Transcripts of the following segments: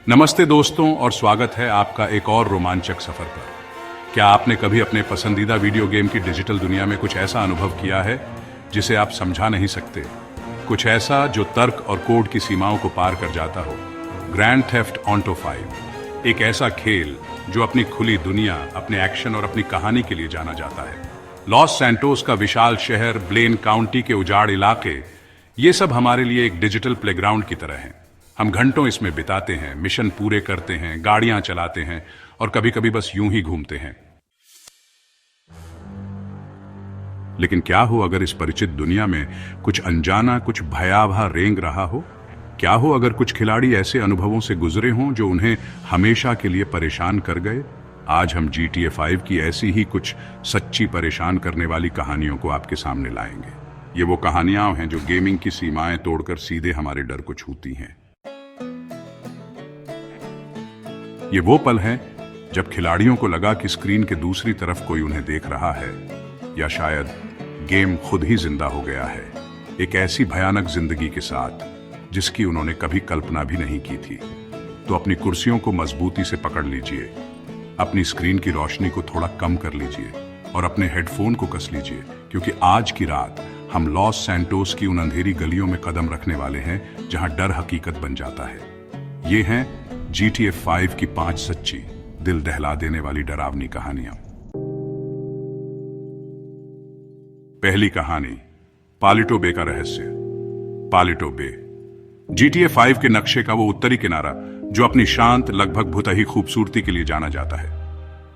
नमस्ते दोस्तों और स्वागत है आपका एक और रोमांचक सफर पर। क्या आपने कभी अपने पसंदीदा वीडियो गेम की डिजिटल दुनिया में कुछ ऐसा अनुभव किया है जिसे आप समझा नहीं सकते? कुछ ऐसा जो तर्क और कोड की सीमाओं को पार कर जाता हो। ग्रैंड थेफ्ट ऑटो 5 एक ऐसा खेल जो अपनी खुली दुनिया, अपने एक्शन और अपनी कहानी के लिए जाना जाता है। लॉस सैंटोस का विशाल शहर, ब्लेन काउंटी के उजाड़ इलाके, ये सब हमारे लिए एक डिजिटल प्लेग्राउंड की तरह हैं। हम घंटों इसमें बिताते हैं, मिशन पूरे करते हैं, गाड़ियां चलाते हैं और कभी कभी बस यूं ही घूमते हैं। लेकिन क्या हो अगर इस परिचित दुनिया में कुछ अनजाना, कुछ भयावह रेंग रहा हो? क्या हो अगर कुछ खिलाड़ी ऐसे अनुभवों से गुजरे हों जो उन्हें हमेशा के लिए परेशान कर गए? आज हम GTA 5 की ऐसी ही कुछ सच्ची परेशान करने वाली कहानियों को आपके सामने लाएंगे। ये वो कहानियां हैं जो गेमिंग की सीमाएं तोड़कर सीधे हमारे डर को छूती हैं। ये वो पल हैं जब खिलाड़ियों को लगा कि स्क्रीन के दूसरी तरफ कोई उन्हें देख रहा है, या शायद गेम खुद ही जिंदा हो गया है, एक ऐसी भयानक जिंदगी के साथ जिसकी उन्होंने कभी कल्पना भी नहीं की थी। तो अपनी कुर्सियों को मजबूती से पकड़ लीजिए, अपनी स्क्रीन की रोशनी को थोड़ा कम कर लीजिए और अपने हेडफोन को कस लीजिए, क्योंकि आज की रात हम लॉस सैंटोस की उन अंधेरी गलियों में कदम रखने वाले हैं जहां डर हकीकत बन जाता है। ये हैं GTA 5 की 5 सच्ची, दिल दहला देने वाली डरावनी कहानियां। पहली कहानी, पालिटो बे का रहस्य। पालिटो बे GTA 5 के नक्शे का वो उत्तरी किनारा जो अपनी शांत, लगभग भुतही खूबसूरती के लिए जाना जाता है।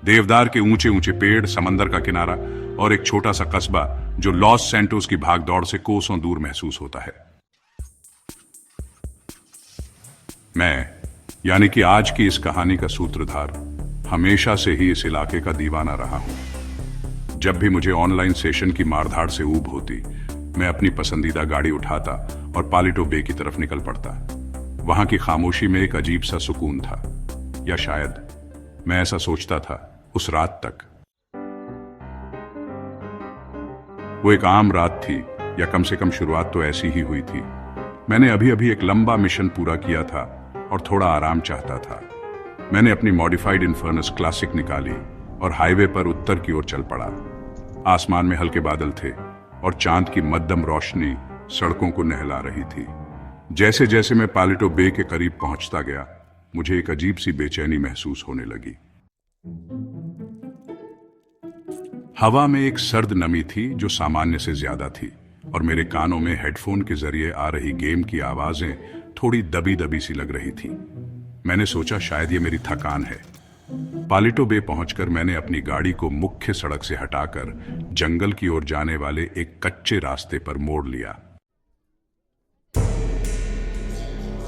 देवदार के ऊंचे ऊंचे पेड़, समंदर का किनारा और एक छोटा सा कस्बा जो लॉस सैंटोस की भागदौड़ से कोसों दूर महसूस होता है। मैं यानी कि आज की इस कहानी का सूत्रधार हमेशा से ही इस इलाके का दीवाना रहा हूं। जब भी मुझे ऑनलाइन सेशन की मारधाड़ से ऊब होती, मैं अपनी पसंदीदा गाड़ी उठाता और पालिटो बे की तरफ निकल पड़ता। वहां की खामोशी में एक अजीब सा सुकून था, या शायद मैं ऐसा सोचता था उस रात तक। वो एक आम रात थी, या कम से कम शुरुआत तो ऐसी ही हुई थी। मैंने अभी अभी एक लंबा मिशन पूरा किया था और थोड़ा आराम चाहता था। मैंने अपनी मॉडिफाइड इन्फर्नस क्लासिक निकाली और हाईवे पर उत्तर की ओर चल पड़ा। आसमान में हल्के बादल थे और चांद की मध्यम रोशनी सड़कों को नहला रही थी। जैसे जैसे मैं पालिटो बे के करीब पहुंचता गया, मुझे एक अजीब सी बेचैनी महसूस होने लगी। हवा में एक सर्द नमी थी जो सामान्य से ज्यादा थी, और मेरे कानों में हेडफोन के जरिए आ रही गेम की आवाजें थोड़ी दबी दबी सी लग रही थी। मैंने सोचा शायद ये मेरी थकान है। पालिटो बे पहुंचकर मैंने अपनी गाड़ी को मुख्य सड़क से हटाकर जंगल की ओर जाने वाले एक कच्चे रास्ते पर मोड़ लिया।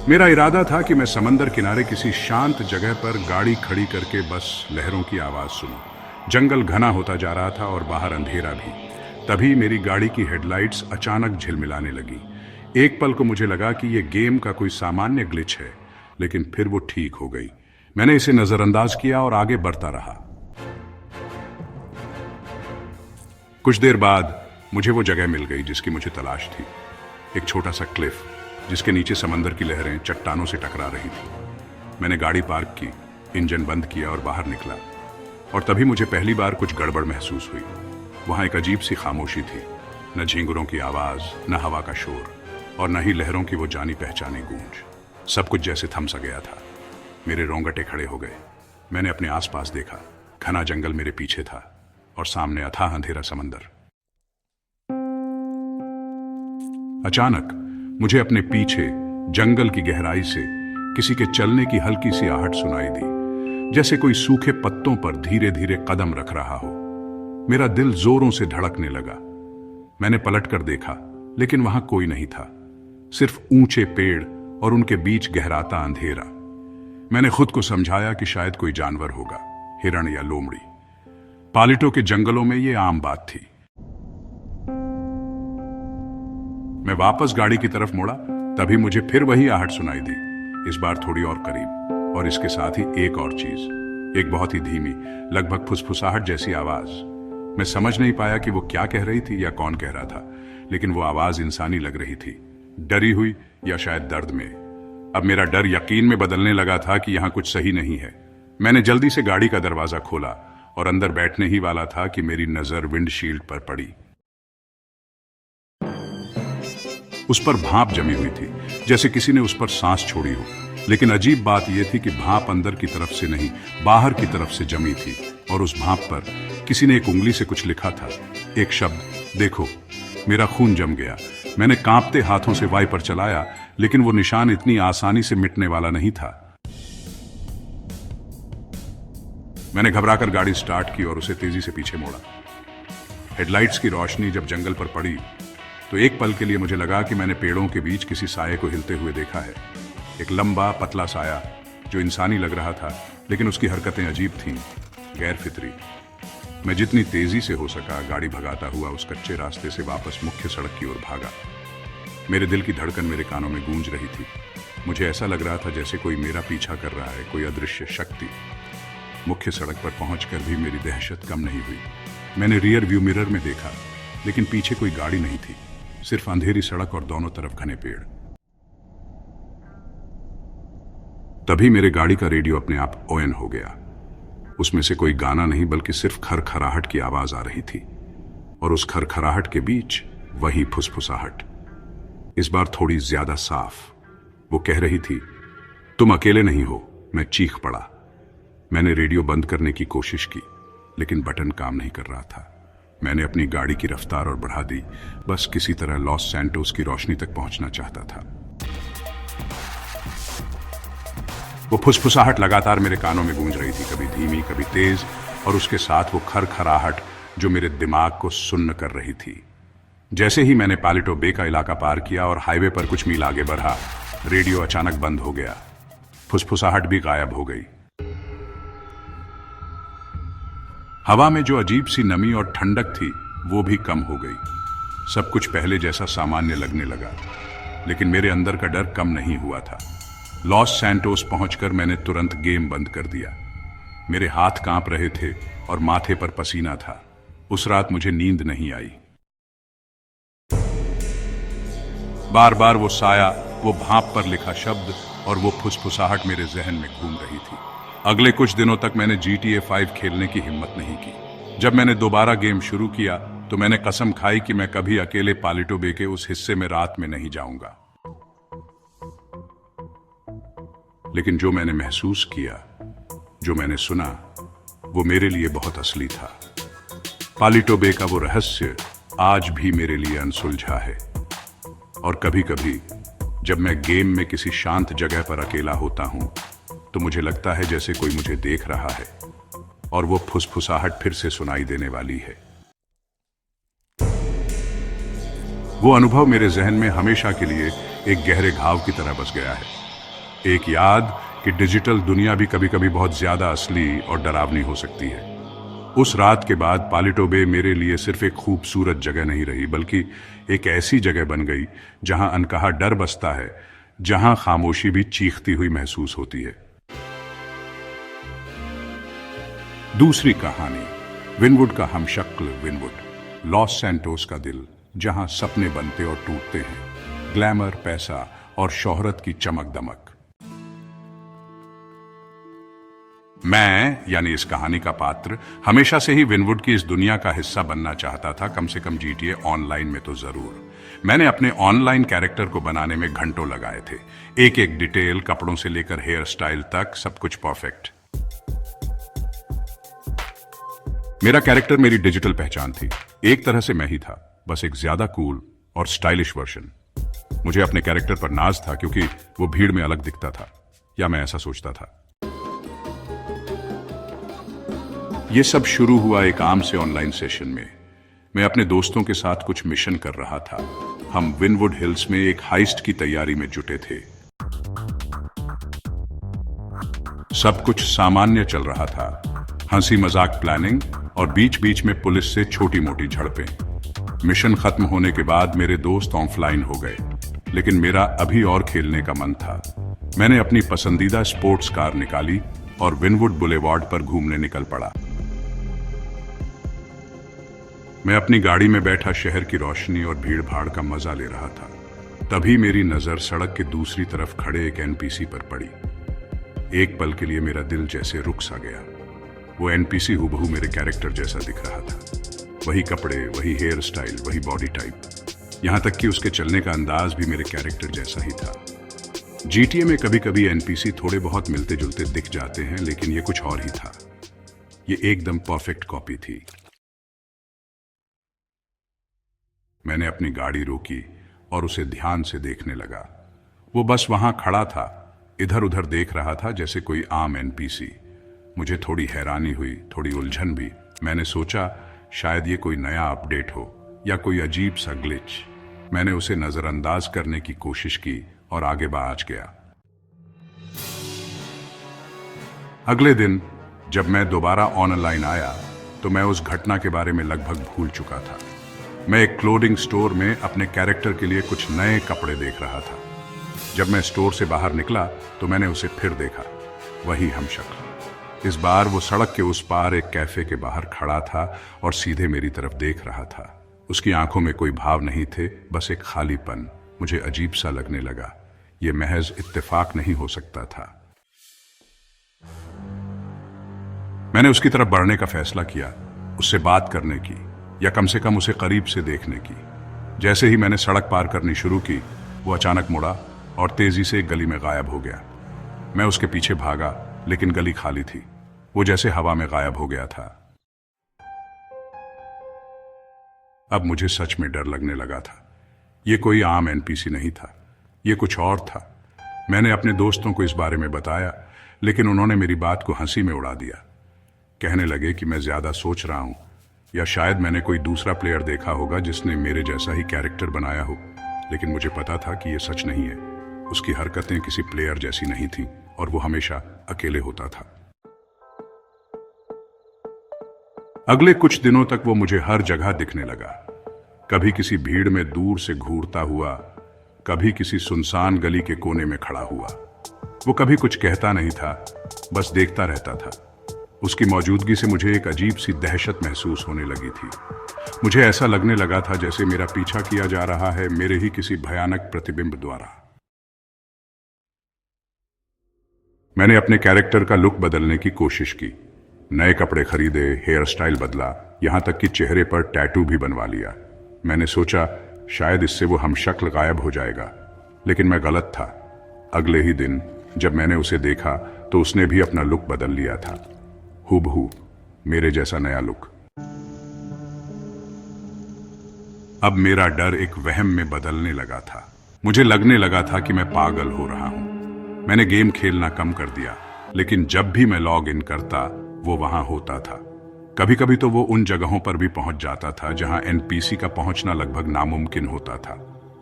मेरा इरादा था कि मैं समंदर किनारे किसी शांत जगह पर गाड़ी खड़ी करके बस लहरों की आवाज सुनूं। जंगल घना होता जा रहा था और बाहर अंधेरा भी। तभी मेरी गाड़ी की हेडलाइट्स अचानक झिलमिलाने लगी। एक पल को मुझे लगा कि यह गेम का कोई सामान्य ग्लिच है, लेकिन फिर वो ठीक हो गई। मैंने इसे नजरअंदाज किया और आगे बढ़ता रहा। कुछ देर बाद मुझे वो जगह मिल गई जिसकी मुझे तलाश थी। एक छोटा सा क्लिफ जिसके नीचे समंदर की लहरें चट्टानों से टकरा रही थी। मैंने गाड़ी पार्क की, इंजन बंद किया और बाहर निकला। और तभी मुझे पहली बार कुछ गड़बड़ महसूस हुई। वहां एक अजीब सी खामोशी थी, न झींगुरों की आवाज, न हवा का शोर, और न ही लहरों की वो जानी पहचानी गूंज। सब कुछ जैसे थम सा गया था। मेरे रोंगटे खड़े हो गए। मैंने अपने आसपास देखा। घना जंगल मेरे पीछे था और सामने अथाह अंधेरा समंदर। अचानक मुझे अपने पीछे जंगल की गहराई से किसी के चलने की हल्की सी आहट सुनाई दी, जैसे कोई सूखे पत्तों पर धीरे धीरे कदम रख रहा हो। मेरा दिल जोरों से धड़कने लगा। मैंने पलटकर देखा, लेकिन वहां कोई नहीं था, सिर्फ ऊंचे पेड़ और उनके बीच गहराता अंधेरा। मैंने खुद को समझाया कि शायद कोई जानवर होगा, हिरण या लोमड़ी। पालिटो के जंगलों में यह आम बात थी। मैं वापस गाड़ी की तरफ मुड़ा, तभी मुझे फिर वही आहट सुनाई दी, इस बार थोड़ी और करीब, और इसके साथ ही एक और चीज, एक बहुत ही धीमी, लगभग फुसफुसाहट जैसी आवाज। मैं समझ नहीं पाया कि वो क्या कह रही थी या कौन कह रहा था, लेकिन वो आवाज इंसानी लग रही थी, डरी हुई या शायद दर्द में। अब मेरा डर यकीन में बदलने लगा था कि यहां कुछ सही नहीं है। मैंने जल्दी से गाड़ी का दरवाजा खोला और अंदर बैठने ही वाला था कि मेरी नजर विंडशील्ड पर पड़ी। उस पर भाप जमी हुई थी, जैसे किसी ने उस पर सांस छोड़ी हो। लेकिन अजीब बात यह थी कि भाप अंदर की तरफ से नहीं, बाहर की तरफ से जमी थी, और उस भाप पर किसी ने एक उंगली से कुछ लिखा था, एक शब्द, देखो। मेरा खून जम गया। मैंने कांपते हाथों से वाइपर चलाया, लेकिन वो निशान इतनी आसानी से मिटने वाला नहीं था। मैंने घबराकर गाड़ी स्टार्ट की और उसे तेजी से पीछे मोड़ा। हेडलाइट्स की रोशनी जब जंगल पर पड़ी तो एक पल के लिए मुझे लगा कि मैंने पेड़ों के बीच किसी साये को हिलते हुए देखा है। एक लंबा पतला साया जो इंसानी लग रहा था, लेकिन उसकी हरकतें अजीब थीं, गैर फितरी। मैं जितनी तेजी से हो सका गाड़ी भगाता हुआ उस कच्चे रास्ते से वापस मुख्य सड़क की ओर भागा। मेरे दिल की धड़कन मेरे कानों में गूंज रही थी। मुझे ऐसा लग रहा था जैसे कोई मेरा पीछा कर रहा है, कोई अदृश्य शक्ति। मुख्य सड़क पर पहुंचकर भी मेरी दहशत कम नहीं हुई। मैंने रियर व्यू मिरर में देखा, लेकिन पीछे कोई गाड़ी नहीं थी, सिर्फ अंधेरी सड़क और दोनों तरफ घने पेड़। तभी मेरे गाड़ी का रेडियो अपने आप ऑन हो गया। उसमें से कोई गाना नहीं, बल्कि सिर्फ खरखराहट की आवाज आ रही थी, और उस खरखराहट के बीच वही फुसफुसाहट, इस बार थोड़ी ज्यादा साफ। वो कह रही थी, तुम अकेले नहीं हो। मैं चीख पड़ा। मैंने रेडियो बंद करने की कोशिश की, लेकिन बटन काम नहीं कर रहा था। मैंने अपनी गाड़ी की रफ्तार और बढ़ा दी, बस किसी तरह लॉस सैंटोस की रोशनी तक पहुंचना चाहता था। वो फुसफुसाहट लगातार मेरे कानों में गूंज रही थी, कभी धीमी, कभी तेज, और उसके साथ वो खरखराहट जो मेरे दिमाग को सुन्न कर रही थी। जैसे ही मैंने पालिटो बे का इलाका पार किया और हाईवे पर कुछ मील आगे बढ़ा, रेडियो अचानक बंद हो गया। फुसफुसाहट भी गायब हो गई। हवा में जो अजीब सी नमी और ठंडक थी, वो भी कम हो गई। सब कुछ पहले जैसा सामान्य लगने लगा, लेकिन मेरे अंदर का डर कम नहीं हुआ था। लॉस सैंटोस पहुंचकर मैंने तुरंत गेम बंद कर दिया। मेरे हाथ कांप रहे थे और माथे पर पसीना था। उस रात मुझे नींद नहीं आई। बार बार वो साया, वो भाप पर लिखा शब्द और वो फुसफुसाहट मेरे जहन में घूम रही थी। अगले कुछ दिनों तक मैंने GTA 5 खेलने की हिम्मत नहीं की। जब मैंने दोबारा गेम शुरू किया तो मैंने कसम खाई कि मैं कभी अकेले पालिटो बे के उस हिस्से में रात में नहीं जाऊंगा। लेकिन जो मैंने महसूस किया, जो मैंने सुना, वो मेरे लिए बहुत असली था। पालिटो बे का वो रहस्य आज भी मेरे लिए अनसुलझा है। और कभी कभी जब मैं गेम में किसी शांत जगह पर अकेला होता हूं, तो मुझे लगता है जैसे कोई मुझे देख रहा है और वो फुसफुसाहट फिर से सुनाई देने वाली है। वो अनुभव मेरे जहन में हमेशा के लिए एक गहरे घाव की तरह बस गया है। एक याद कि डिजिटल दुनिया भी कभी कभी बहुत ज्यादा असली और डरावनी हो सकती है। उस रात के बाद पालिटो बे मेरे लिए सिर्फ एक खूबसूरत जगह नहीं रही, बल्कि एक ऐसी जगह बन गई जहां अनकहा डर बसता है, जहां खामोशी भी चीखती हुई महसूस होती है। दूसरी कहानी, विनवुड का हमशक्ल विनवुड, लॉस सैंटोस का दिल, जहां सपने बनते और टूटते हैं, ग्लैमर, पैसा और शोहरत की चमक दमक। मैं, यानी इस कहानी का पात्र, हमेशा से ही विनवुड की इस दुनिया का हिस्सा बनना चाहता था, कम से कम GTA ऑनलाइन में तो जरूर। मैंने अपने ऑनलाइन कैरेक्टर को बनाने में घंटों लगाए थे। एक एक डिटेल, कपड़ों से लेकर हेयर स्टाइल तक, सब कुछ परफेक्ट। मेरा कैरेक्टर मेरी डिजिटल पहचान थी। एक तरह से मैं ही था, बस एक ज्यादा कूल और स्टाइलिश वर्जन। मुझे अपने कैरेक्टर पर नाज था क्योंकि वो भीड़ में अलग दिखता था, या मैं ऐसा सोचता था। ये सब शुरू हुआ एक आम से ऑनलाइन सेशन में। मैं अपने दोस्तों के साथ कुछ मिशन कर रहा था। हम विनवुड हिल्स में एक हाइस्ट की तैयारी में जुटे थे। सब कुछ सामान्य चल रहा था, हंसी मजाक, प्लानिंग और बीच बीच में पुलिस से छोटी मोटी झड़पें। मिशन खत्म होने के बाद मेरे दोस्त ऑफलाइन हो गए, लेकिन मेरा अभी और खेलने का मन था। मैंने अपनी पसंदीदा स्पोर्ट्स कार निकाली और विनवुड बुलेवार्ड पर घूमने निकल पड़ा। मैं अपनी गाड़ी में बैठा शहर की रोशनी और भीड़ भाड़ का मजा ले रहा था। तभी मेरी नजर सड़क के दूसरी तरफ खड़े एक एनपीसी पर पड़ी। एक पल के लिए मेरा दिल जैसे रुक सा गया। वो एनपीसी हूबहू मेरे कैरेक्टर जैसा दिख रहा था। वही कपड़े, वही हेयर स्टाइल, वही बॉडी टाइप, यहां तक कि उसके चलने का अंदाज भी मेरे कैरेक्टर जैसा ही था। जीटीए में कभी कभी एनपीसी थोड़े बहुत मिलते जुलते दिख जाते हैं, लेकिन ये कुछ और ही था। ये एकदम परफेक्ट कॉपी थी। मैंने अपनी गाड़ी रोकी और उसे ध्यान से देखने लगा। वो बस वहां खड़ा था, इधर उधर देख रहा था जैसे कोई आम एनपीसी। मुझे थोड़ी हैरानी हुई, थोड़ी उलझन भी। मैंने सोचा शायद ये कोई नया अपडेट हो या कोई अजीब सा ग्लिच। मैंने उसे नजरअंदाज करने की कोशिश की और आगे बढ़ गया। अगले दिन जब मैं दोबारा ऑनलाइन आया तो मैं उस घटना के बारे में लगभग भूल चुका था। मैं एक क्लोथिंग स्टोर में अपने कैरेक्टर के लिए कुछ नए कपड़े देख रहा था। जब मैं स्टोर से बाहर निकला तो मैंने उसे फिर देखा, वही हमशक्ल। इस बार वो सड़क के उस पार एक कैफे के बाहर खड़ा था और सीधे मेरी तरफ देख रहा था। उसकी आंखों में कोई भाव नहीं थे, बस एक खालीपन। मुझे अजीब सा लगने लगा। ये महज इत्तेफाक नहीं हो सकता था। मैंने उसकी तरफ बढ़ने का फैसला किया, उससे बात करने की, या कम से कम उसे करीब से देखने की। जैसे ही मैंने सड़क पार करनी शुरू की, वो अचानक मुड़ा और तेजी से एक गली में गायब हो गया। मैं उसके पीछे भागा, लेकिन गली खाली थी। वो जैसे हवा में गायब हो गया था। अब मुझे सच में डर लगने लगा था। ये कोई आम एनपीसी नहीं था, ये कुछ और था। मैंने अपने दोस्तों को इस बारे में बताया, लेकिन उन्होंने मेरी बात को हंसी में उड़ा दिया। कहने लगे कि मैं ज्यादा सोच रहा हूं, या शायद मैंने कोई दूसरा प्लेयर देखा होगा जिसने मेरे जैसा ही कैरेक्टर बनाया हो। लेकिन मुझे पता था कि यह सच नहीं है। उसकी हरकतें किसी प्लेयर जैसी नहीं थी और वो हमेशा अकेले होता था। अगले कुछ दिनों तक वो मुझे हर जगह दिखने लगा। कभी किसी भीड़ में दूर से घूरता हुआ, कभी किसी सुनसान गली के कोने में खड़ा हुआ। वो कभी कुछ कहता नहीं था, बस देखता रहता था। उसकी मौजूदगी से मुझे एक अजीब सी दहशत महसूस होने लगी थी। मुझे ऐसा लगने लगा था जैसे मेरा पीछा किया जा रहा है, मेरे ही किसी भयानक प्रतिबिंब द्वारा। मैंने अपने कैरेक्टर का लुक बदलने की कोशिश की। नए कपड़े खरीदे, हेयर स्टाइल बदला, यहां तक कि चेहरे पर टैटू भी बनवा लिया। मैंने सोचा शायद इससे वो हमशक्ल गायब हो जाएगा, लेकिन मैं गलत था। अगले ही दिन जब मैंने उसे देखा तो उसने भी अपना लुक बदल लिया था, हूबहू मेरे जैसा नया लुक। अब मेरा डर एक वहम में बदलने लगा था। मुझे लगने लगा था कि मैं पागल हो रहा हूं। मैंने गेम खेलना कम कर दिया, लेकिन जब भी मैं लॉग इन करता वो वहां होता था। कभी कभी तो वो उन जगहों पर भी पहुंच जाता था जहां एनपीसी का पहुंचना लगभग नामुमकिन होता था,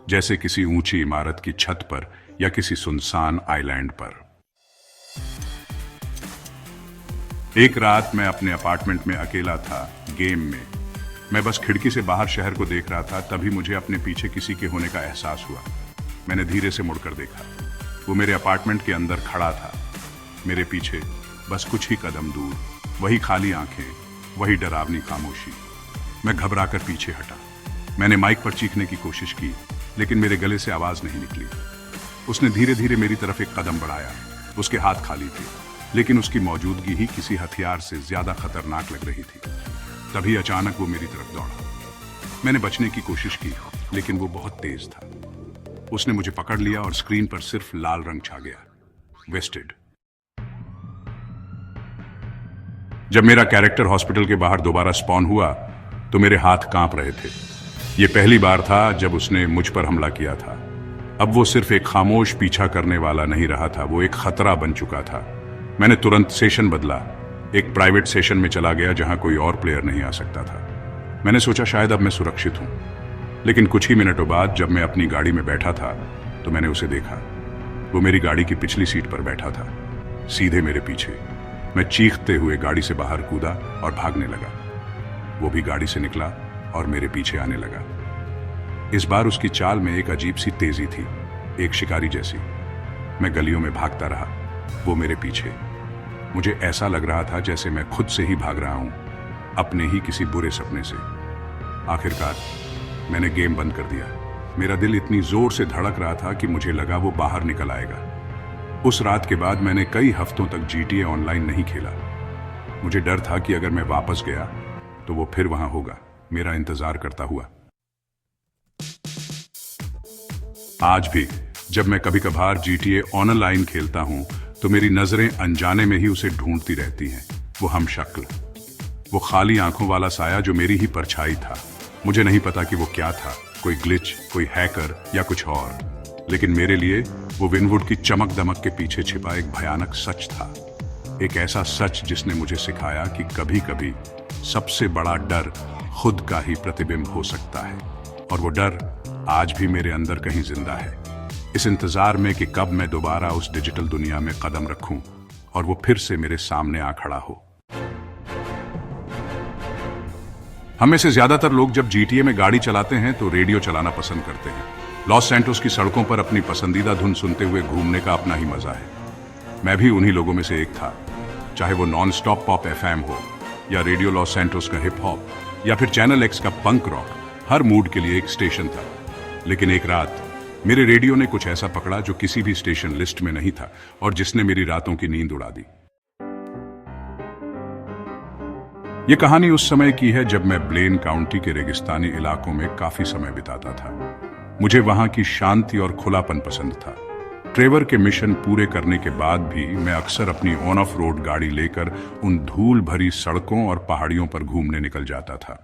जैसे किसी ऊंची इमारत की छत पर या किसी सुनसान आइलैंड पर। एक रात मैं अपने अपार्टमेंट में अकेला था, गेम में। मैं बस खिड़की से बाहर शहर को देख रहा था, तभी मुझे अपने पीछे किसी के होने का एहसास हुआ। मैंने धीरे से मुड़कर देखा। वो मेरे अपार्टमेंट के अंदर खड़ा था, मेरे पीछे बस कुछ ही कदम दूर। वही खाली आंखें, वही डरावनी खामोशी। मैं घबराकर पीछे हटा। मैंने माइक पर चीखने की कोशिश की, लेकिन मेरे गले से आवाज नहीं निकली। उसने धीरे धीरे मेरी तरफ एक कदम बढ़ाया। उसके हाथ खाली थे, लेकिन उसकी मौजूदगी ही किसी हथियार से ज्यादा खतरनाक लग रही थी। तभी अचानक वो मेरी तरफ दौड़ा। मैंने बचने की कोशिश की, लेकिन वो बहुत तेज था। उसने मुझे पकड़ लिया और स्क्रीन पर सिर्फ लाल रंग छा गया, वेस्टेड। जब मेरा कैरेक्टर हॉस्पिटल के बाहर दोबारा स्पॉन हुआ तो मेरे हाथ कांप रहे थे। यह पहली बार था जब उसने मुझ पर हमला किया था। अब वो सिर्फ एक खामोश पीछा करने वाला नहीं रहा था, वो एक खतरा बन चुका था। मैंने तुरंत सेशन बदला, एक प्राइवेट सेशन में चला गया जहां कोई और प्लेयर नहीं आ सकता था। मैंने सोचा शायद अब मैं सुरक्षित हूं, लेकिन कुछ ही मिनटों बाद जब मैं अपनी गाड़ी में बैठा था तो मैंने उसे देखा। वो मेरी गाड़ी की पिछली सीट पर बैठा था, सीधे मेरे पीछे। मैं चीखते हुए गाड़ी से बाहर कूदा और भागने लगा। वो भी गाड़ी से निकला और मेरे पीछे आने लगा। इस बार उसकी चाल में एक अजीब सी तेजी थी, एक शिकारी जैसी। मैं गलियों में भागता रहा, वो मेरे पीछे। मुझे ऐसा लग रहा था जैसे मैं खुद से ही भाग रहा हूं, अपने ही किसी बुरे सपने से। आखिरकार मैंने गेम बंद कर दिया। मेरा दिल इतनी जोर से धड़क रहा था कि मुझे लगा वो बाहर निकल आएगा। उस रात के बाद मैंने कई हफ्तों तक GTA ऑनलाइन नहीं खेला। मुझे डर था कि अगर मैं वापस गया तो वो फिर वहां होगा, मेरा इंतजार करता हुआ। आज भी जब मैं कभी कभार GTA ऑनलाइन खेलता हूं तो मेरी नजरें अनजाने में ही उसे ढूंढती रहती हैं। वो हम शक्ल, वो खाली आंखों वाला साया जो मेरी ही परछाई था। मुझे नहीं पता कि वो क्या था, कोई ग्लिच, कोई हैकर या कुछ और, लेकिन मेरे लिए वो विनवुड की चमक दमक के पीछे छिपा एक भयानक सच था। एक ऐसा सच जिसने मुझे सिखाया कि कभी कभी सबसे बड़ा डर खुद का ही प्रतिबिंब हो सकता है, और वो डर आज भी मेरे अंदर कहीं जिंदा है, इस इंतजार में कि कब मैं दोबारा उस डिजिटल दुनिया में कदम रखूं और वो फिर से मेरे सामने आ खड़ा हो। हम में से ज्यादातर लोग जब GTA में गाड़ी चलाते हैं तो रेडियो चलाना पसंद करते हैं। लॉस सैंटोस की सड़कों पर अपनी पसंदीदा धुन सुनते हुए घूमने का अपना ही मजा है। मैं भी उन्हीं लोगों में से एक था, चाहे वो नॉन स्टॉप पॉप FM हो या रेडियो लॉस सैंटोस का हिप हॉप या फिर चैनल X का पंक रॉक, हर मूड के लिए एक स्टेशन था। लेकिन एक रात मेरे रेडियो ने कुछ ऐसा पकड़ा जो किसी भी स्टेशन लिस्ट में नहीं था और जिसने मेरी रातों की नींद उड़ा दी। यह कहानी उस समय की है जब मैं ब्लेन काउंटी के रेगिस्तानी इलाकों में काफी समय बिताता था। मुझे वहां की शांति और खुलापन पसंद था। ट्रेवर के मिशन पूरे करने के बाद भी मैं अक्सर अपनी ऑन ऑफ रोड गाड़ी लेकर उन धूल भरी सड़कों और पहाड़ियों पर घूमने निकल जाता था।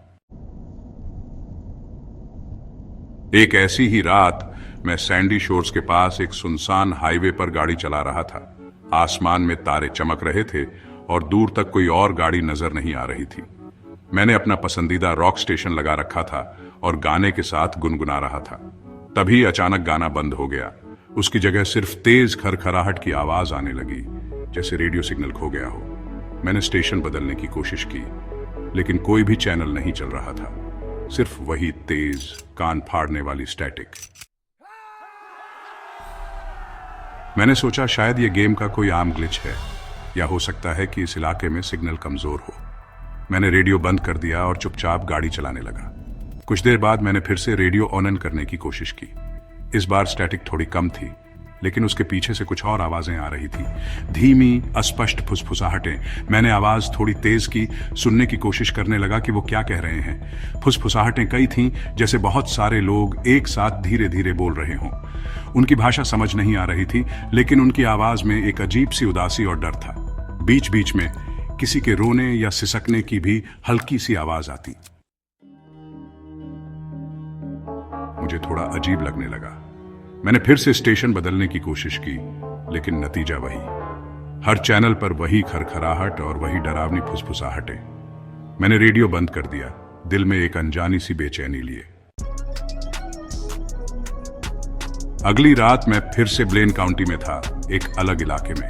एक ऐसी ही रात मैं सैंडी शोर्स के पास एक सुनसान हाईवे पर गाड़ी चला रहा था। आसमान में तारे चमक रहे थे और दूर तक कोई और गाड़ी नजर नहीं आ रही थी। मैंने अपना पसंदीदा रॉक स्टेशन लगा रखा था और गाने के साथ गुनगुना रहा था। तभी अचानक गाना बंद हो गया। उसकी जगह सिर्फ तेज खरखराहट की आवाज आने लगी, जैसे रेडियो सिग्नल खो गया हो। मैंने स्टेशन बदलने की कोशिश की, लेकिन कोई भी चैनल नहीं चल रहा था, सिर्फ वही तेज कान फाड़ने वाली स्टैटिक। मैंने सोचा शायद ये गेम का कोई आम ग्लिच है, या हो सकता है कि इस इलाके में सिग्नल कमजोर हो। मैंने रेडियो बंद कर दिया और चुपचाप गाड़ी चलाने लगा। कुछ देर बाद मैंने फिर से रेडियो ऑन करने की कोशिश की। इस बार स्टैटिक थोड़ी कम थी, लेकिन उसके पीछे से कुछ और आवाजें आ रही थी, धीमी अस्पष्ट फुसफुसाहटें। मैंने आवाज थोड़ी तेज की, सुनने की कोशिश करने लगा कि वो क्या कह रहे हैं। फुसफुसाहटें कई थीं, जैसे बहुत सारे लोग एक साथ धीरे धीरे बोल रहे हों। उनकी भाषा समझ नहीं आ रही थी, लेकिन उनकी आवाज में एक अजीब सी उदासी और डर था। बीच बीच में किसी के रोने या सिसकने की भी हल्की सी आवाज आती। मुझे थोड़ा अजीब लगने लगा। मैंने फिर से स्टेशन बदलने की कोशिश की, लेकिन नतीजा वही। हर चैनल पर वही खरखराहट और वही डरावनी फुसफुसाहटें। मैंने रेडियो बंद कर दिया, दिल में एक अनजानी सी बेचैनी लिए। अगली रात मैं फिर से ब्लेन काउंटी में था, एक अलग इलाके में।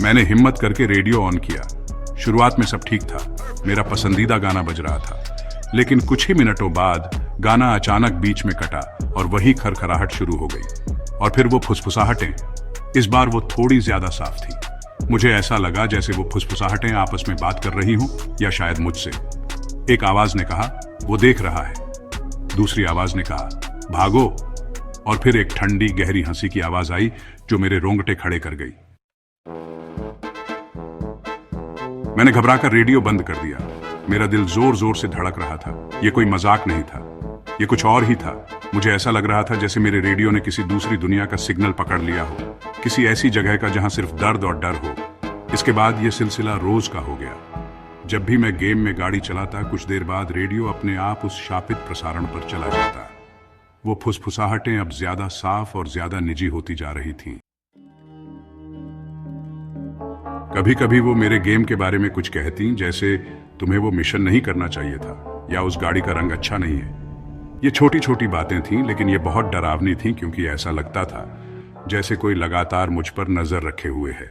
मैंने हिम्मत करके रेडियो ऑन किया। शुरुआत में सब ठीक था, मेरा पसंदीदा गाना बज रहा था, लेकिन कुछ ही मिनटों बाद गाना अचानक बीच में कटा और वही खरखराहट शुरू हो गई। और फिर वो फुसफुसाहटें, इस बार वो थोड़ी ज्यादा साफ थी। मुझे ऐसा लगा जैसे वो फुसफुसाहटें आपस में बात कर रही हों, या शायद मुझसे। एक आवाज ने कहा, वो देख रहा है। दूसरी आवाज ने कहा, भागो। और फिर एक ठंडी गहरी हंसी की आवाज आई जो मेरे रोंगटे खड़े कर गई। मैंने घबराकर रेडियो बंद कर दिया। मेरा दिल जोर जोर से धड़क रहा था। यह कोई मजाक नहीं था, यह कुछ और ही था। मुझे ऐसा लग रहा था जैसे मेरे रेडियो ने किसी दूसरी दुनिया का सिग्नल पकड़ लिया हो, किसी ऐसी जगह का जहां सिर्फ दर्द और डर हो। इसके बाद यह सिलसिला रोज का हो गया। जब भी मैं गेम में गाड़ी चलाता, कुछ देर बाद रेडियो अपने आप उस शापित प्रसारण पर चला जाता। वो फुसफुसाहटें अब ज्यादा साफ और ज्यादा निजी होती जा रही थीं। कभी कभी वो मेरे गेम के बारे में कुछ कहती, जैसे तुम्हें वो मिशन नहीं करना चाहिए था, या उस गाड़ी का रंग अच्छा नहीं है। ये छोटी छोटी बातें थीं, लेकिन ये बहुत डरावनी थीं, क्योंकि ऐसा लगता था जैसे कोई लगातार मुझ पर नजर रखे हुए है।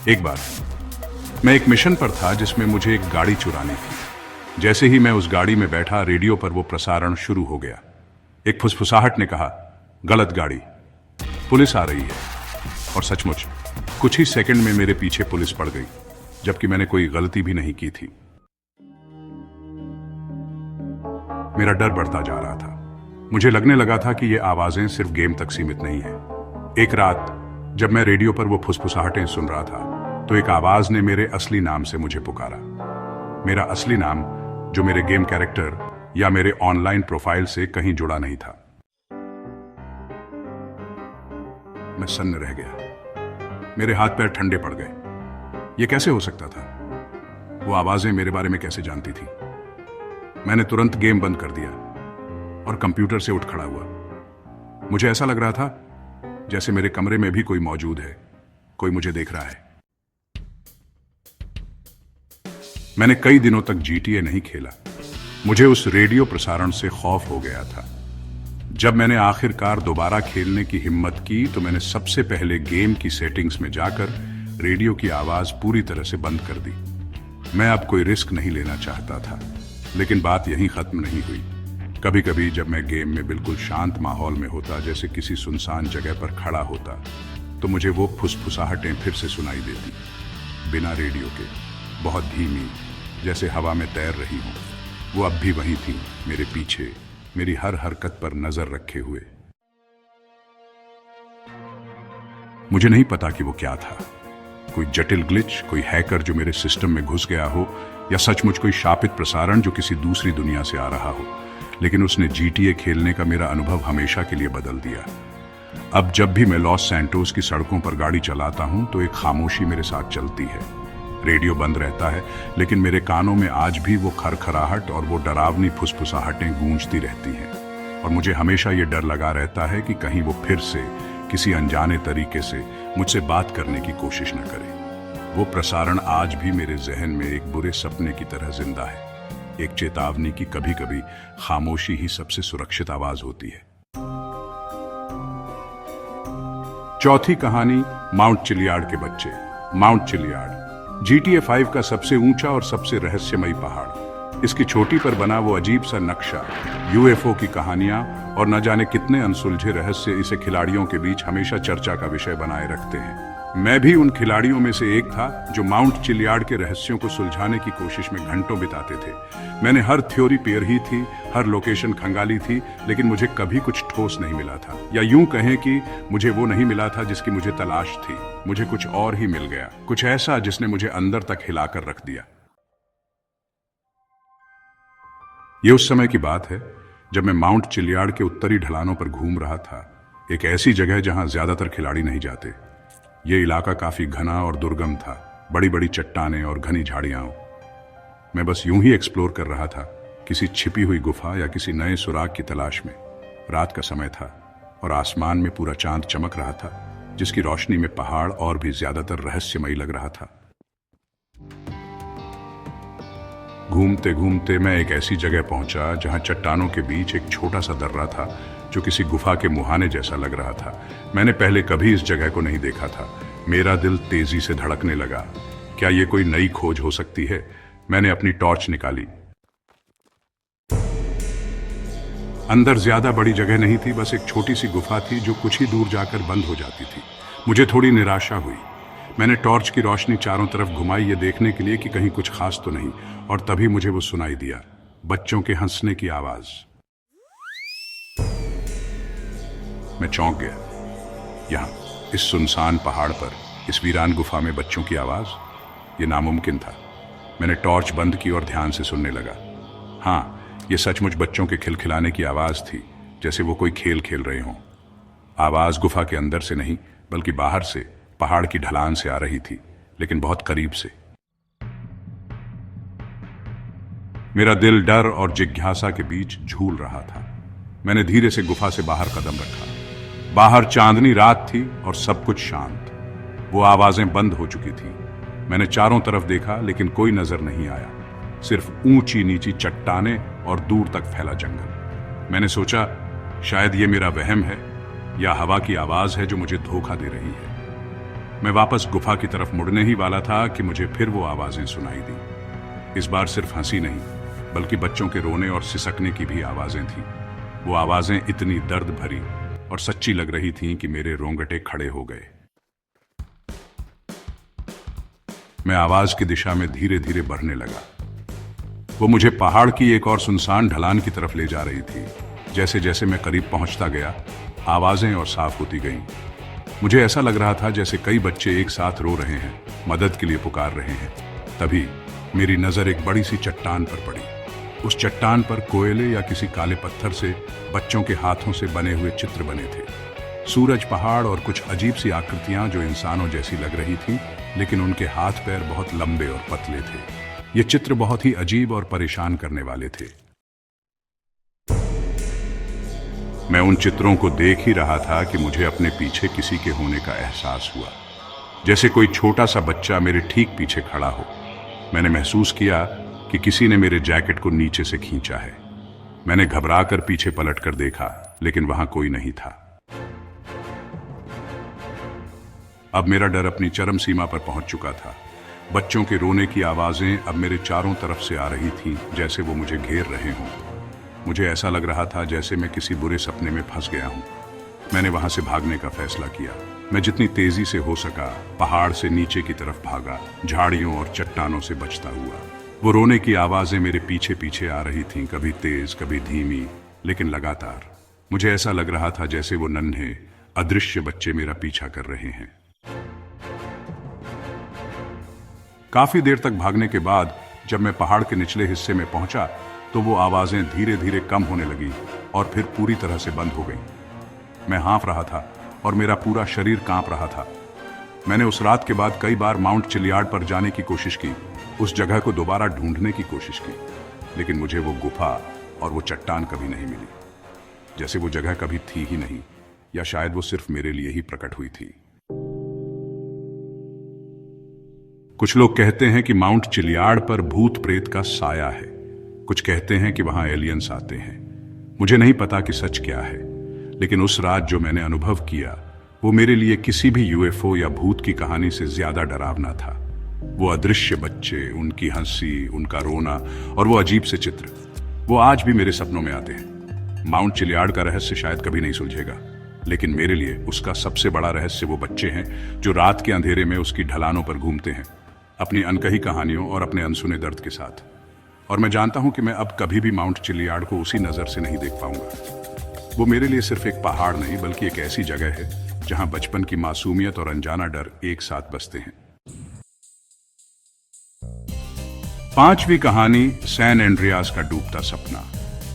एक बार मैं एक मिशन पर था जिसमें मुझे एक गाड़ी चुरानी थी। जैसे ही मैं उस गाड़ी में बैठा, रेडियो पर वो प्रसारण शुरू हो गया। एक फुसफुसाहट ने कहा, गलत गाड़ी, पुलिस आ रही है। और सचमुच कुछ ही सेकंड में मेरे पीछे पुलिस पड़ गई, जबकि मैंने कोई गलती भी नहीं की थी। मेरा डर बढ़ता जा रहा था। मुझे लगने लगा था कि ये आवाजें सिर्फ गेम तक सीमित नहीं है। एक रात जब मैं रेडियो पर वो फुसफुसाहटें सुन रहा था तो एक आवाज ने मेरे असली नाम से मुझे पुकारा। मेरा असली नाम, जो मेरे गेम कैरेक्टर या मेरे ऑनलाइन प्रोफाइल से कहीं जुड़ा नहीं था। मैं सन्न रह गया। मेरे हाथ पैर ठंडे पड़ गए। ये कैसे हो सकता था? वो आवाजें मेरे बारे में कैसे जानती थी? मैंने तुरंत गेम बंद कर दिया और कंप्यूटर से उठ खड़ा हुआ। मुझे ऐसा लग रहा था जैसे मेरे कमरे में भी कोई मौजूद है, कोई मुझे देख रहा है। मैंने कई दिनों तक GTA नहीं खेला। मुझे उस रेडियो प्रसारण से खौफ हो गया था। जब मैंने आखिरकार दोबारा खेलने की हिम्मत की तो मैंने सबसे पहले गेम की सेटिंग्स में जाकर रेडियो की आवाज पूरी तरह से बंद कर दी। मैं अब कोई रिस्क नहीं लेना चाहता था, लेकिन बात यहीं खत्म नहीं हुई। कभी कभी जब मैं गेम में बिल्कुल शांत माहौल में होता, जैसे किसी सुनसान जगह पर खड़ा होता, तो मुझे वो फुसफुसाहटें फिर से सुनाई देती, बिना रेडियो के, बहुत धीमी, जैसे हवा में तैर रही हूं। वो अब भी वहीं थी, मेरे पीछे, मेरी हर हरकत पर नजर रखे हुए। मुझे नहीं पता कि वो क्या था, कोई जटिल ग्लिच, कोई हैकर जो मेरे सिस्टम में घुस गया हो, या सचमुच कोई शापित प्रसारण जो किसी दूसरी दुनिया से आ रहा हो। लेकिन उसने GTA खेलने का मेरा अनुभव हमेशा के लिए बदल दिया। अब जब भी मैं लॉस सैंटोस की सड़कों पर गाड़ी चलाता हूं तो एक खामोशी मेरे साथ चलती है। रेडियो बंद रहता है, लेकिन मेरे कानों में आज भी वो खरखराहट और वो डरावनी फुसफुसाहटें गूंजती रहती हैं। और मुझे हमेशा ये डर लगा रहता है कि कहीं वो फिर से किसी अनजाने तरीके से मुझसे बात करने की कोशिश न करे। वो प्रसारण आज भी मेरे जहन में एक बुरे सपने की तरह जिंदा है, एक चेतावनी की कभी कभी खामोशी ही सबसे सुरक्षित आवाज होती है। चौथी कहानी, माउंट चिलियार्ड के बच्चे। माउंट चिलियार्ड GTA 5 का सबसे ऊंचा और सबसे रहस्यमयी पहाड़। इसकी चोटी पर बना वो अजीब सा नक्शा, UFO की कहानियां और न जाने कितने अनसुलझे रहस्य इसे खिलाड़ियों के बीच हमेशा चर्चा का विषय बनाए रखते हैं। मैं भी उन खिलाड़ियों में से एक था जो माउंट चिलियार्ड के रहस्यों को सुलझाने की कोशिश में घंटों बिताते थे। मैंने हर थ्योरी पेरही थी, हर लोकेशन खंगाली थी, लेकिन मुझे कभी कुछ ठोस नहीं मिला था। या यूं कहें कि मुझे वो नहीं मिला था जिसकी मुझे तलाश थी। मुझे कुछ और ही मिल गया, कुछ ऐसा जिसने मुझे अंदर तक हिलाकर रख दिया। ये उस समय की बात है जब मैं माउंट चिलियार्ड के उत्तरी ढलानों पर घूम रहा था, एक ऐसी जगह जहां ज्यादातर खिलाड़ी नहीं जाते। ये इलाका काफी घना और दुर्गम था, बड़ी बड़ी चट्टानें और घनी झाड़ियां। मैं बस यूं ही एक्सप्लोर कर रहा था, किसी छिपी हुई गुफा या किसी नए सुराग की तलाश में। रात का समय था और आसमान में पूरा चांद चमक रहा था, जिसकी रोशनी में पहाड़ और भी ज्यादातर रहस्यमयी लग रहा था। घूमते घूमते मैं एक ऐसी जगह पहुंचा जहां चट्टानों के बीच एक छोटा सा दर्रा था जो किसी गुफा के मुहाने जैसा लग रहा था। मैंने पहले कभी इस जगह को नहीं देखा था। मेरा दिल तेजी से धड़कने लगा। क्या ये कोई नई खोज हो सकती है? मैंने अपनी टॉर्च निकाली। अंदर ज्यादा बड़ी जगह नहीं थी, बस एक छोटी सी गुफा थी जो कुछ ही दूर जाकर बंद हो जाती थी। मुझे थोड़ी निराशा हुई। मैंने टॉर्च की रोशनी चारों तरफ घुमाई, ये देखने के लिए कि कहीं कुछ खास तो नहीं, और तभी मुझे वो सुनाई दिया, बच्चों के हंसने की आवाज। मैं चौंक गया। यहां इस सुनसान पहाड़ पर, इस वीरान गुफा में बच्चों की आवाज, ये नामुमकिन था। मैंने टॉर्च बंद की और ध्यान से सुनने लगा। हाँ, ये सचमुच बच्चों के खिलखिलाने की आवाज थी, जैसे वो कोई खेल खेल रहे हों। आवाज गुफा के अंदर से नहीं, बल्कि बाहर से, पहाड़ की ढलान से आ रही थी, लेकिन बहुत करीब से। मेरा दिल डर और जिज्ञासा के बीच झूल रहा था। मैंने धीरे से गुफा से बाहर कदम रखा। बाहर चांदनी रात थी और सब कुछ शांत। वो आवाजें बंद हो चुकी थी। मैंने चारों तरफ देखा, लेकिन कोई नजर नहीं आया, सिर्फ ऊंची नीची चट्टानें और दूर तक फैला जंगल। मैंने सोचा शायद ये मेरा वहम है या हवा की आवाज है जो मुझे धोखा दे रही है। मैं वापस गुफा की तरफ मुड़ने ही वाला था कि मुझे फिर वो आवाजें सुनाई दी। इस बार सिर्फ हंसी नहीं, बल्कि बच्चों के रोने और सिसकने की भी आवाजें थीं। वो आवाजें इतनी दर्द भरी और सच्ची लग रही थीं कि मेरे रोंगटे खड़े हो गए। मैं आवाज की दिशा में धीरे धीरे बढ़ने लगा। वो मुझे पहाड़ की एक और सुनसान ढलान की तरफ ले जा रही थी। जैसे जैसे मैं करीब पहुंचता गया, आवाजें और साफ होती गईं। मुझे ऐसा लग रहा था जैसे कई बच्चे एक साथ रो रहे हैं, मदद के लिए पुकार रहे हैं। तभी मेरी नजर एक बड़ी सी चट्टान पर पड़ी। उस चट्टान पर कोयले या किसी काले पत्थर से बच्चों के हाथों से बने हुए चित्र बने थे। सूरज, पहाड़ और कुछ अजीब सी आकृतियां जो इंसानों जैसी लग रही थीं, लेकिन उनके हाथ पैर बहुत लंबे और पतले थे। ये चित्र बहुत ही अजीब और परेशान करने वाले थे। मैं उन चित्रों को देख ही रहा था कि मुझे अपने पीछे किसी के होने का एहसास हुआ, जैसे कोई छोटा सा बच्चा मेरे ठीक पीछे खड़ा हो। मैंने महसूस किया कि किसी ने मेरे जैकेट को नीचे से खींचा है। मैंने घबराकर पीछे पलटकर देखा, लेकिन वहां कोई नहीं था। अब मेरा डर अपनी चरम सीमा पर पहुंच चुका था। बच्चों के रोने की आवाजें अब मेरे चारों तरफ से आ रही थीं, जैसे वो मुझे घेर रहे हों। मुझे ऐसा लग रहा था जैसे मैं किसी बुरे सपने में फंस गया हूं। मैंने वहां से भागने का फैसला किया। मैं जितनी तेजी से हो सका पहाड़ से नीचे की तरफ भागा, झाड़ियों और चट्टानों से बचता हुआ। वो रोने की आवाजें मेरे पीछे पीछे आ रही थीं, कभी तेज, कभी धीमी, लेकिन लगातार। मुझे ऐसा लग रहा था जैसे वो नन्हे, अदृश्य बच्चे मेरा पीछा कर रहे हैं। काफी देर तक भागने के बाद जब मैं पहाड़ के निचले हिस्से में पहुंचा, तो वो आवाजें धीरे धीरे कम होने लगी और फिर पूरी तरह से बंद हो गई। मैं हाँफ रहा था और मेरा पूरा शरीर कांप रहा था। मैंने उस रात के बाद कई बार माउंट चिलियार्ड पर जाने की कोशिश की, उस जगह को दोबारा ढूंढने की कोशिश की, लेकिन मुझे वो गुफा और वो चट्टान कभी नहीं मिली। जैसे वो जगह कभी थी ही नहीं, या शायद वो सिर्फ मेरे लिए ही प्रकट हुई थी। कुछ लोग कहते हैं कि माउंट चिलियार्ड पर भूत प्रेत का साया है। कुछ कहते हैं कि वहां एलियंस आते हैं। मुझे नहीं पता कि सच क्या है, लेकिन उस रात जो मैंने अनुभव किया, वो मेरे लिए किसी भी यूएफओ या भूत की कहानी से ज्यादा डरावना था। वो अदृश्य बच्चे, उनकी हंसी, उनका रोना और वो अजीब से चित्र, वो आज भी मेरे सपनों में आते हैं। माउंट चिलियार्ड का रहस्य शायद कभी नहीं सुलझेगा, लेकिन मेरे लिए उसका सबसे बड़ा रहस्य वो बच्चे हैं जो रात के अंधेरे में उसकी ढलानों पर घूमते हैं, अपनी अनकही कहानियों और अपने अनसुने दर्द के साथ। और मैं जानता हूं कि मैं अब कभी भी माउंट चिलियार्ड को उसी नजर से नहीं देख पाऊंगा। वो मेरे लिए सिर्फ एक पहाड़ नहीं, बल्कि एक ऐसी जगह है जहां बचपन की मासूमियत और अनजाना डर एक साथ बसते हैं। पांचवी कहानी, सैन एंड्रियास का डूबता सपना।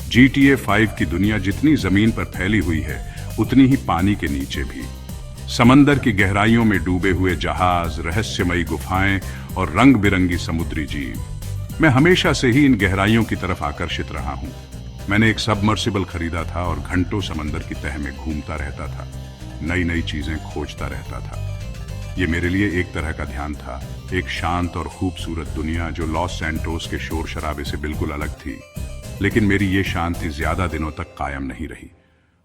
GTA 5 की दुनिया जितनी जमीन पर फैली हुई है, उतनी ही पानी के नीचे भी। समंदर की गहराइयों में डूबे हुए जहाज, रहस्यमयी गुफाएं और रंग बिरंगी समुद्री जीव। मैं हमेशा से ही इन गहराइयों की तरफ आकर्षित रहा हूं। मैंने एक सबमर्सिबल खरीदा था और घंटों समंदर की तह में घूमता रहता था, नई नई चीजें खोजता रहता था। ये मेरे लिए एक तरह का ध्यान था, एक शांत और खूबसूरत दुनिया जो लॉस सैंटोस के शोर शराबे से बिल्कुल अलग थी। लेकिन मेरी ये शांति ज्यादा दिनों तक कायम नहीं रही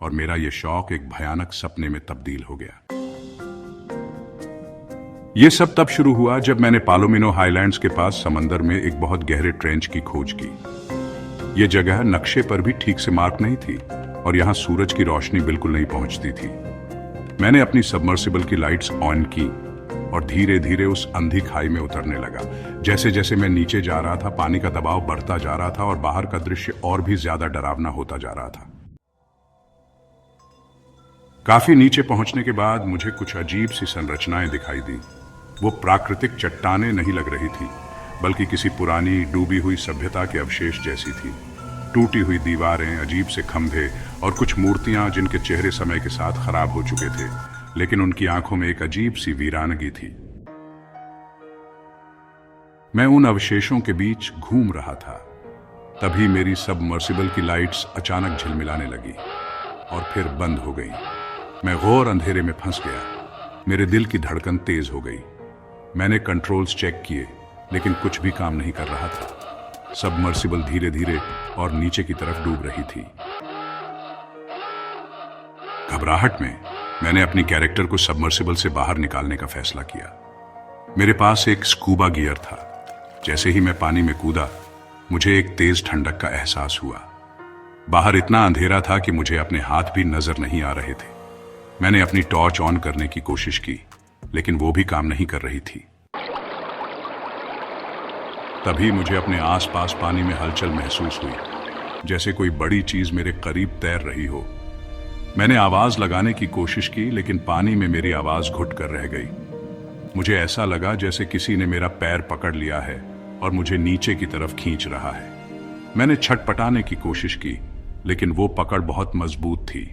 और मेरा ये शौक एक भयानक सपने में तब्दील हो गया। ये सब तब शुरू हुआ जब मैंने पालोमिनो हाईलैंड्स के पास समंदर में एक बहुत गहरे ट्रेंच की खोज की। ये जगह नक्शे पर भी ठीक से मार्क नहीं थी और यहां सूरज की रोशनी बिल्कुल नहीं पहुंचती थी। मैंने अपनी सबमर्सिबल की लाइट्स ऑन की और धीरे धीरे उस अंधी खाई में उतरने लगा। जैसे जैसे मैं नीचे जा रहा था, पानी का दबाव बढ़ता जा रहा था और बाहर का दृश्य और भी ज्यादा डरावना होता जा रहा था। काफी नीचे पहुंचने के बाद मुझे कुछ अजीब सी संरचनाएं दिखाई दी। वो प्राकृतिक चट्टानें नहीं लग रही थी, बल्कि किसी पुरानी डूबी हुई सभ्यता के अवशेष जैसी थी। टूटी हुई दीवारें, अजीब से खंभे और कुछ मूर्तियां जिनके चेहरे समय के साथ खराब हो चुके थे, लेकिन उनकी आंखों में एक अजीब सी वीरानगी थी। मैं उन अवशेषों के बीच घूम रहा था। तभी मेरी सबमर्सिबल की लाइट्स अचानक झिलमिलाने लगी और फिर बंद हो गई। मैं घोर अंधेरे में फंस गया। मेरे दिल की धड़कन तेज हो गई। मैंने कंट्रोल्स चेक किए, लेकिन कुछ भी काम नहीं कर रहा था। सबमर्सिबल धीरे धीरे और नीचे की तरफ डूब रही थी। घबराहट में मैंने अपनी कैरेक्टर को सबमर्सिबल से बाहर निकालने का फैसला किया। मेरे पास एक स्कूबा गियर था। जैसे ही मैं पानी में कूदा, मुझे एक तेज ठंडक का एहसास हुआ। बाहर इतना अंधेरा था कि मुझे अपने हाथ भी नजर नहीं आ रहे थे। मैंने अपनी टॉर्च ऑन करने की कोशिश की, लेकिन वो भी काम नहीं कर रही थी। तभी मुझे अपने आसपास पानी में हलचल महसूस हुई, जैसे कोई बड़ी चीज मेरे करीब तैर रही हो। मैंने आवाज लगाने की कोशिश की, लेकिन पानी में मेरी आवाज घुट कर रह गई। मुझे ऐसा लगा जैसे किसी ने मेरा पैर पकड़ लिया है और मुझे नीचे की तरफ खींच रहा है। मैंने छटपटाने की कोशिश की, लेकिन वो पकड़ बहुत मजबूत थी।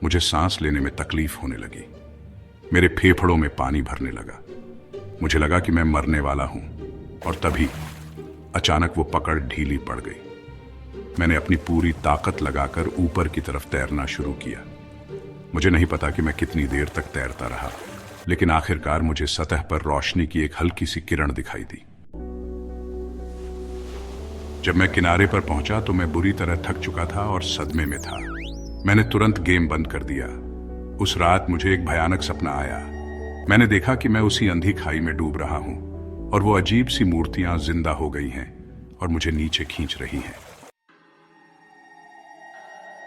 मुझे सांस लेने में तकलीफ होने लगी। मेरे फेफड़ों में पानी भरने लगा। मुझे लगा कि मैं मरने वाला हूं, और तभी अचानक वो पकड़ ढीली पड़ गई। मैंने अपनी पूरी ताकत लगाकर ऊपर की तरफ तैरना शुरू किया। मुझे नहीं पता कि मैं कितनी देर तक तैरता रहा, लेकिन आखिरकार मुझे सतह पर रोशनी की एक हल्की सी किरण दिखाई दी। जब मैं किनारे पर पहुंचा तो मैं बुरी तरह थक चुका था और सदमे में था। मैंने तुरंत गेम बंद कर दिया। उस रात मुझे एक भयानक सपना आया। मैंने देखा कि मैं उसी अंधी खाई में डूब रहा हूं और वो अजीब सी मूर्तियां जिंदा हो गई हैं और मुझे नीचे खींच रही हैं।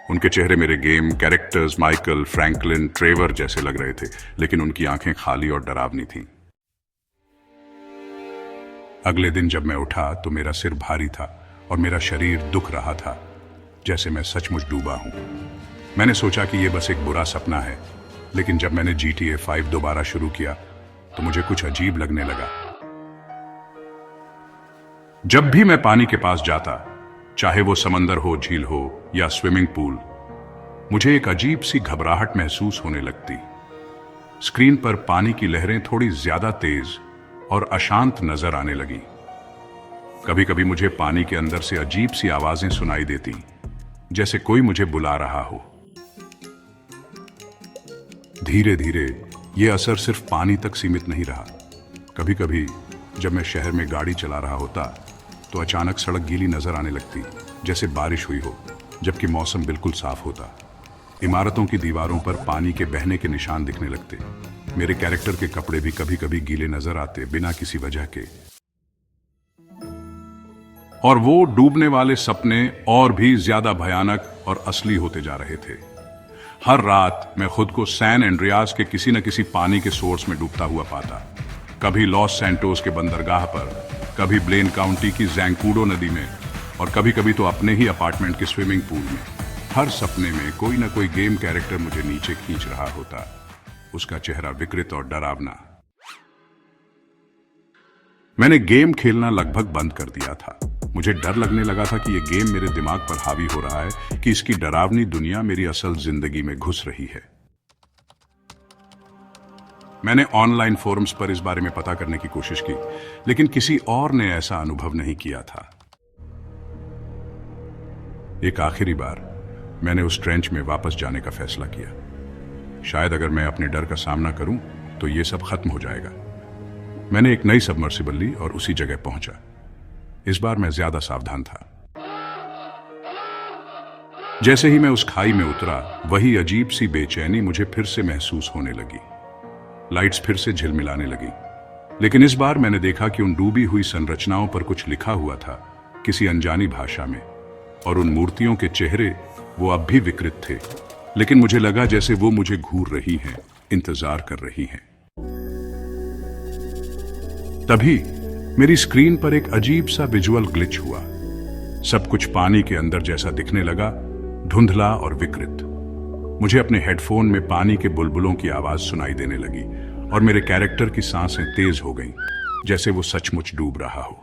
उनके चेहरे मेरे game characters Michael, Franklin, Trevor जैसे लग रहे थे, लेकिन उनकी आंखें खाली और डरावनी थीं। अगले दिन जब मैं उठा तो मेरा सिर भारी था और मेरा शरीर दुख रहा था, जैसे मैं सचमुच डूबा हूं। मैंने सोचा कि यह बस एक बुरा सपना है, लेकिन जब मैंने GTA 5 दोबारा शुरू किया तो मुझे कुछ अजीब लगने लगा। जब भी मैं पानी के पास जाता, चाहे वो समंदर हो, झील हो या स्विमिंग पूल, मुझे एक अजीब सी घबराहट महसूस होने लगती। स्क्रीन पर पानी की लहरें थोड़ी ज्यादा तेज और अशांत नजर आने लगी। कभी कभी मुझे पानी के अंदर से अजीब सी आवाजें सुनाई देती, जैसे कोई मुझे बुला रहा हो। धीरे धीरे यह असर सिर्फ पानी तक सीमित नहीं रहा। कभी कभी जब मैं शहर में गाड़ी चला रहा होता तो अचानक सड़क गीली नजर आने लगती, जैसे बारिश हुई हो, जबकि मौसम बिल्कुल साफ होता। इमारतों की दीवारों पर पानी के बहने के निशान दिखने लगते। मेरे कैरेक्टर के कपड़े भी कभी कभी गीले नजर आते, बिना किसी वजह के। और वो डूबने वाले सपने और भी ज्यादा भयानक और असली होते जा रहे थे। हर रात मैं खुद को सैन एंड्रियास के किसी न किसी पानी के सोर्स में डूबता हुआ पाता। कभी लॉस सैंटोस के बंदरगाह पर, कभी ब्लेन काउंटी की जैंकूडो नदी में, और कभी कभी तो अपने ही अपार्टमेंट के स्विमिंग पूल में। हर सपने में कोई ना कोई गेम कैरेक्टर मुझे नीचे खींच रहा होता, उसका चेहरा विकृत और डरावना। मैंने गेम खेलना लगभग बंद कर दिया था। मुझे डर लगने लगा था कि यह गेम मेरे दिमाग पर हावी हो रहा है, कि इसकी डरावनी दुनिया मेरी असल जिंदगी में घुस रही है। मैंने ऑनलाइन फोरम्स पर इस बारे में पता करने की कोशिश की, लेकिन किसी और ने ऐसा अनुभव नहीं किया था। एक आखिरी बार मैंने उस ट्रेंच में वापस जाने का फैसला किया। शायद अगर मैं अपने डर का सामना करूं तो यह सब खत्म हो जाएगा। मैंने एक नई सबमर्सिबल ली और उसी जगह पहुंचा। इस बार मैं ज्यादा सावधान था। जैसे ही मैं उस खाई में उतरा, वही अजीब सी बेचैनी मुझे फिर से महसूस होने लगी। लाइट्स फिर से झिलमिलाने लगी, लेकिन इस बार मैंने देखा कि उन डूबी हुई संरचनाओं पर कुछ लिखा हुआ था, किसी अनजानी भाषा में। और उन मूर्तियों के चेहरे वो अब भी विकृत थे, लेकिन मुझे लगा जैसे वो मुझे घूर रही हैं, इंतजार कर रही हैं। तभी मेरी स्क्रीन पर एक अजीब सा विजुअल ग्लिच हुआ। सब कुछ पानी के अंदर जैसा दिखने लगा, धुंधला और विकृत। मुझे अपने हेडफोन में पानी के बुलबुलों की आवाज सुनाई देने लगी और मेरे कैरेक्टर की सांसें तेज हो गईं, जैसे वो सचमुच डूब रहा हो।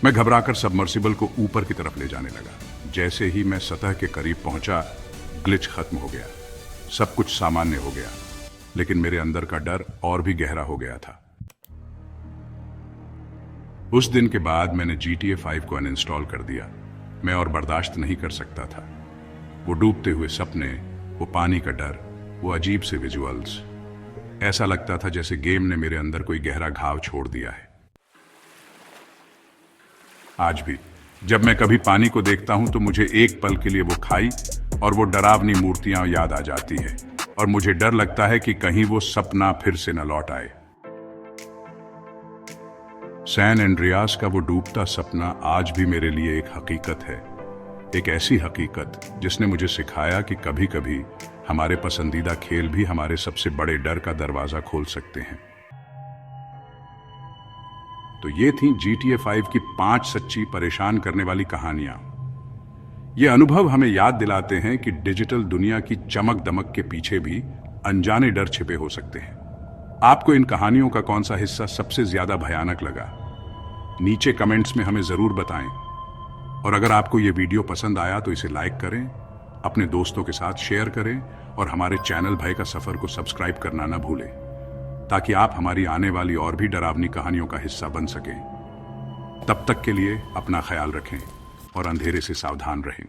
मैं घबराकर सबमर्सिबल को ऊपर की तरफ ले जाने लगा। जैसे ही मैं सतह के करीब पहुंचा, ग्लिच खत्म हो गया। सब कुछ सामान्य हो गया, लेकिन मेरे अंदर का डर और भी गहरा हो गया था। उस दिन के बाद मैंने GTA 5 को अनइंस्टॉल कर दिया। मैं और बर्दाश्त नहीं कर सकता था। वो डूबते हुए सपने, वो पानी का डर, वो अजीब से विजुअल्स। ऐसा लगता था जैसे गेम ने मेरे अंदर कोई गहरा घाव छोड़ दिया है। आज भी जब मैं कभी पानी को देखता हूं तो मुझे एक पल के लिए वो खाई और वो डरावनी मूर्तियां याद आ जाती है, और मुझे डर लगता है कि कहीं वो सपना फिर से न लौट आए। सैन एंड्रियास का वो डूबता सपना आज भी मेरे लिए एक हकीकत है, एक ऐसी हकीकत जिसने मुझे सिखाया कि कभी कभी हमारे पसंदीदा खेल भी हमारे सबसे बड़े डर का दरवाजा खोल सकते हैं। तो ये थी GTA 5 की 5 सच्ची परेशान करने वाली कहानियां। ये अनुभव हमें याद दिलाते हैं कि डिजिटल दुनिया की चमक दमक के पीछे भी अनजाने डर छिपे हो सकते हैं। आपको इन कहानियों का कौन सा हिस्सा सबसे ज्यादा भयानक लगा? नीचे कमेंट्स में हमें जरूर बताएं। और अगर आपको ये वीडियो पसंद आया तो इसे लाइक करें, अपने दोस्तों के साथ शेयर करें और हमारे चैनल भय का सफर को सब्सक्राइब करना ना भूलें, ताकि आप हमारी आने वाली और भी डरावनी कहानियों का हिस्सा बन सकें। तब तक के लिए अपना ख्याल रखें और अंधेरे से सावधान रहें।